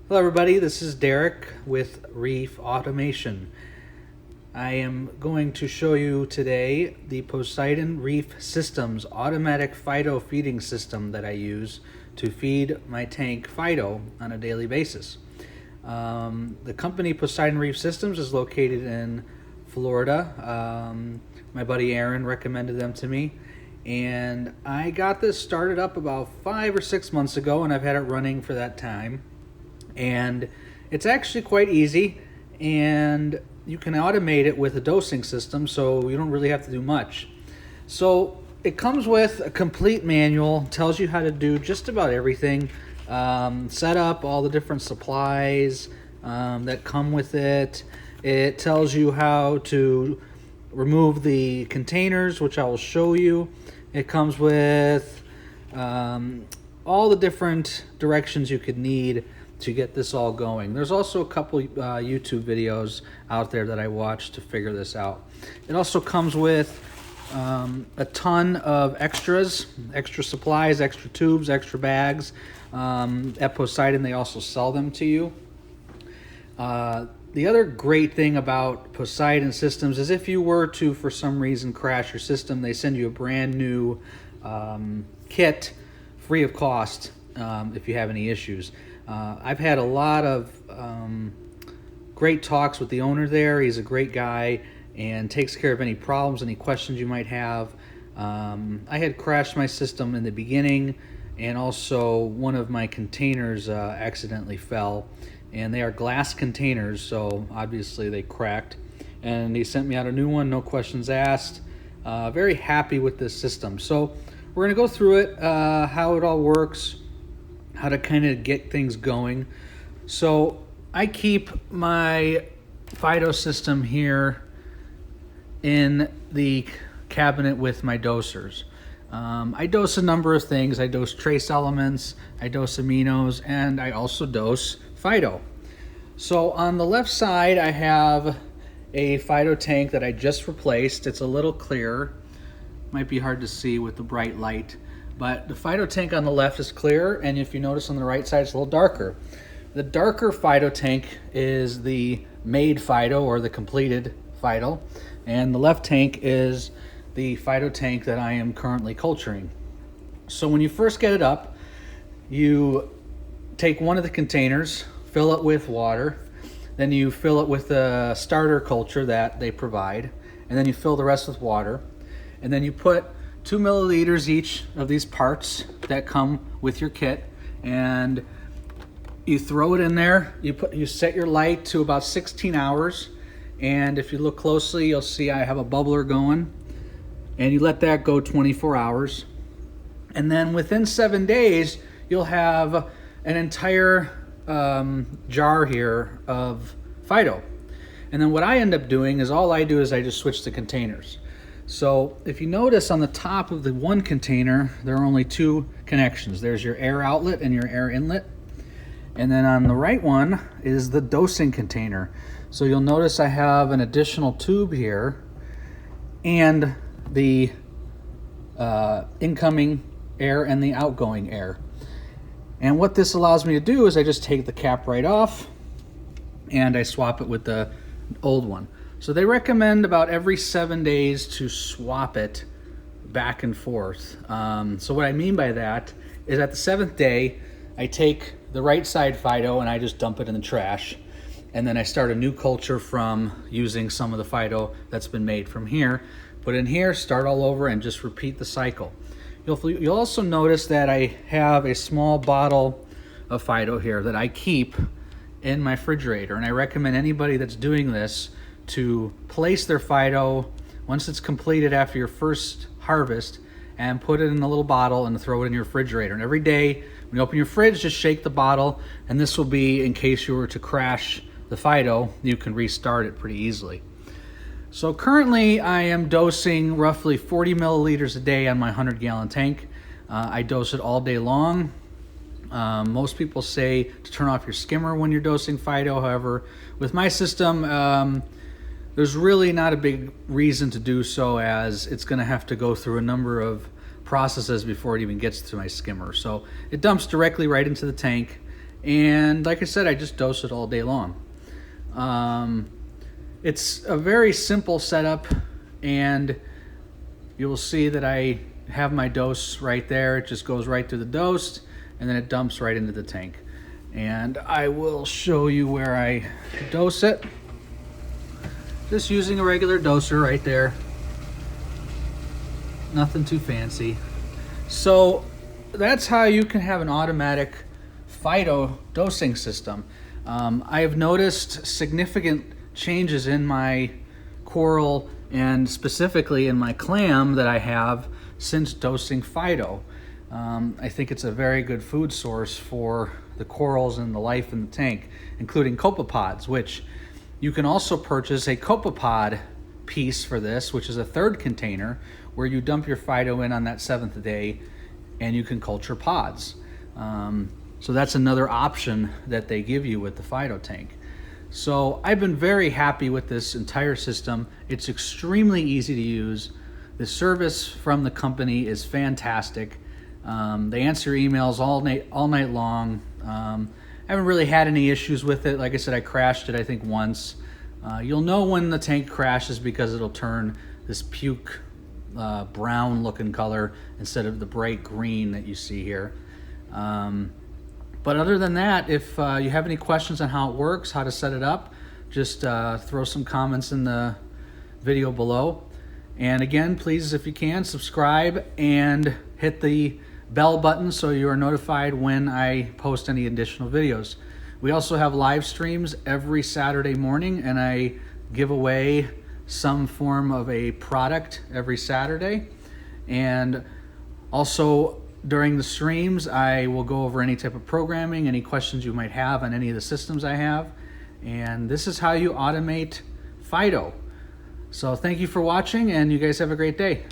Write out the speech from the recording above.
Hello everybody, this is Derek with Reef Automation. I am going to show you today the Poseidon Reef Systems automatic phyto feeding system that I use to feed my tank phyto on a daily basis. The company Poseidon Reef Systems is located in Florida. My buddy Aaron recommended them to me, and I got this started up about 5 or 6 months ago, and I've had it running for that time. And it's actually quite easy, and you can automate it with a dosing system, so you don't really have to do much. So it comes with a complete manual, tells you how to do just about everything, set up all the different supplies that come with it. It tells you how to remove the containers, which I will show you. It comes with all the different directions you could need to get this all going. There's also a couple YouTube videos out there that I watched to figure this out. It also comes with a ton of extras, extra supplies, extra tubes, extra bags. At Poseidon, they also sell them to you. The other great thing about Poseidon systems is if you were to, for some reason, crash your system, they send you a brand new kit free of cost if you have any issues. I've had a lot of great talks with the owner there. He's a great guy and takes care of any problems, any questions you might have. I had crashed my system in the beginning, and also one of my containers accidentally fell, and they are glass containers, so obviously they cracked, and he sent me out a new one, no questions asked. Very happy with this system. So we're going to go through it, how it all works, how to kind of get things going. So I keep my phyto system here in the cabinet with my dosers. I dose a number of things. I dose trace elements, I dose aminos, and I also dose phyto. So on the left side, I have a Phytotank that I just replaced. It's a little clearer. Might be hard to see with the bright light, but the Phytotank on the left is clear, and if you notice on the right side, it's a little darker. The darker Phytotank is the made phyto, or the completed phyto, and the left tank is the Phytotank that I am currently culturing. So when you first get it up, you take one of the containers, fill it with water, then you fill it with the starter culture that they provide, and then you fill the rest with water, and then you put 2 milliliters each of these parts that come with your kit, and you throw it in there. You set your light to about 16 hours, and if you look closely, you'll see I have a bubbler going, and you let that go 24 hours. And then within 7 days, you'll have an entire jar here of phyto. And then what I end up doing is I just switch the containers. So if you notice on the top of the one container, there are only 2 connections. There's your air outlet and your air inlet. And then on the right one is the dosing container. So you'll notice I have an additional tube here and the incoming air and the outgoing air. And what this allows me to do is I just take the cap right off and I swap it with the old one. So they recommend about every 7 days to swap it back and forth. So what I mean by that is at the 7th day, I take the right side phyto and I just dump it in the trash. And then I start a new culture from using some of the phyto that's been made from here. Put in here, start all over, and just repeat the cycle. You'll also notice that I have a small bottle of phyto here that I keep in my refrigerator. And I recommend anybody that's doing this to place their phyto once it's completed after your first harvest and put it in a little bottle and throw it in your refrigerator. And every day when you open your fridge, just shake the bottle, and this will be in case you were to crash the phyto, you can restart it pretty easily. So currently I am dosing roughly 40 milliliters a day on my 100-gallon tank. I dose it all day long. Most people say to turn off your skimmer when you're dosing phyto. However, with my system, there's really not a big reason to do so, as it's going to have to go through a number of processes before it even gets to my skimmer. So it dumps directly right into the tank, And like I said, I just dose it all day long. It's a very simple setup, and you will see that I have my dose right there. It just goes right through the dose, and then it dumps right into the tank. And I will show you where I dose it. Just using a regular doser right there. Nothing too fancy. So that's how you can have an automatic phyto dosing system. I have noticed significant changes in my coral and specifically in my clam that I have since dosing phyto. I think it's a very good food source for the corals and the life in the tank, including copepods, which you can also purchase a copepod piece for this, which is a third container where you dump your phyto in on that 7th day and you can culture pods. So that's another option that they give you with the Phytotank. So I've been very happy with this entire system. It's extremely easy to use. The service from the company is fantastic. They answer emails all night long. I haven't really had any issues with it. Like I said, I crashed it I think once. You'll know when the tank crashes because it'll turn this puke brown looking color instead of the bright green that you see here. But other than that, if you have any questions on how it works, how to set it up, just throw some comments in the video below. And again, please, if you can, subscribe and hit the bell button so you are notified when I post any additional videos. We also have live streams every Saturday morning, and I give away some form of a product every Saturday. And also during the streams, I will go over any type of programming, any questions you might have on any of the systems I have. And this is how you automate Phyto. So thank you for watching, and you guys have a great day.